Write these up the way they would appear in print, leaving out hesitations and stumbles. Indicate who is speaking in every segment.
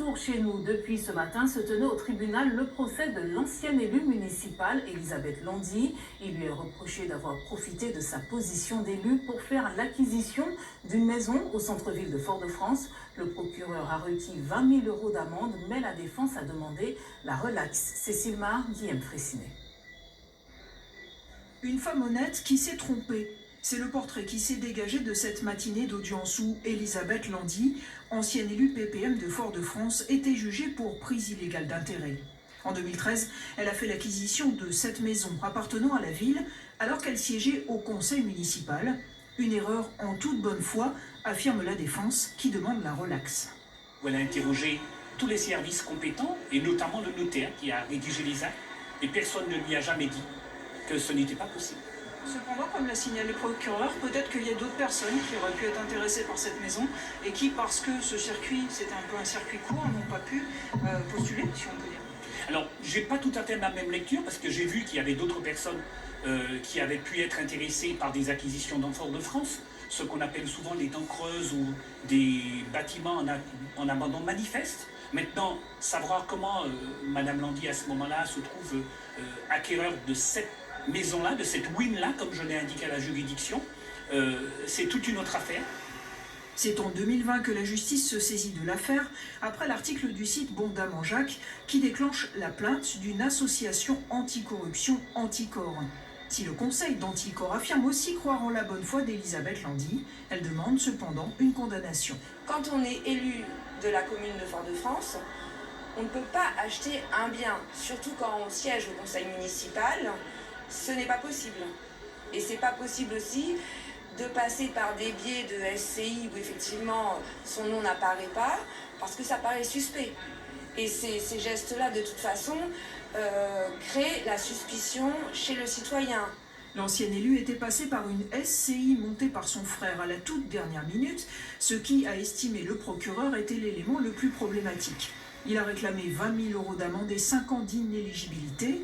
Speaker 1: retour chez nous. Depuis ce matin se tenait au tribunal le procès de l'ancienne élue municipale Elisabeth Landy. Il lui est reproché d'avoir profité de sa position d'élu pour faire l'acquisition d'une maison au centre-ville de Fort-de-France. Le procureur a requis 20 000 € d'amende, mais la défense a demandé la relaxe. Cécile Mar, Guillaume Fraissinet.
Speaker 2: Une femme honnête qui s'est trompée. C'est le portrait qui s'est dégagé de cette matinée d'audience où Elisabeth Landy, ancienne élue PPM de Fort-de-France, était jugée pour prise illégale d'intérêt. En 2013, elle a fait l'acquisition de 7 maisons appartenant à la ville alors qu'elle siégeait au conseil municipal. Une erreur en toute bonne foi, affirme la défense qui demande la relaxe.
Speaker 3: Elle a interrogé tous les services compétents et notamment le notaire qui a rédigé les actes et personne ne lui a jamais dit que ce n'était pas possible.
Speaker 2: Cependant, comme l'a signalé le procureur, peut-être qu'il y a d'autres personnes qui auraient pu être intéressées par cette maison et qui, parce que ce circuit, c'était un peu un circuit court, n'ont pas pu postuler, si on peut dire.
Speaker 3: Alors, j'ai pas tout à fait la même lecture parce que j'ai vu qu'il y avait d'autres personnes qui avaient pu être intéressées par des acquisitions dans Fort-de-France, ce qu'on appelle souvent les dents creuses ou des bâtiments en abandon manifeste. Maintenant, savoir comment Madame Landy à ce moment-là se trouve acquéreur de cette maison-là, de cette win-là, comme je l'ai indiqué à la juridiction, c'est toute une autre affaire.
Speaker 2: C'est en 2020 que la justice se saisit de l'affaire, après l'article du site Bondamment Jacques qui déclenche la plainte d'une association anticorruption Anticorps. Si le conseil d'Anticorps affirme aussi croire en la bonne foi d'Elisabeth Landy, elle demande cependant une condamnation.
Speaker 4: Quand on est élu de la commune de Fort-de-France, on ne peut pas acheter un bien, surtout quand on siège au conseil municipal, ce n'est pas possible. Et c'est pas possible aussi de passer par des biais de SCI où effectivement son nom n'apparaît pas, parce que ça paraît suspect. Et ces gestes-là, de toute façon, créent la suspicion chez le citoyen.
Speaker 2: L'ancienne élue était passée par une SCI montée par son frère à la toute dernière minute, ce qui, a estimé le procureur, était l'élément le plus problématique. Il a réclamé 20 000 € d'amende et 5 ans d'inéligibilité.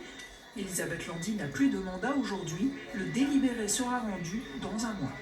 Speaker 2: Elisabeth Landy n'a plus de mandat aujourd'hui. Le délibéré sera rendu dans un mois.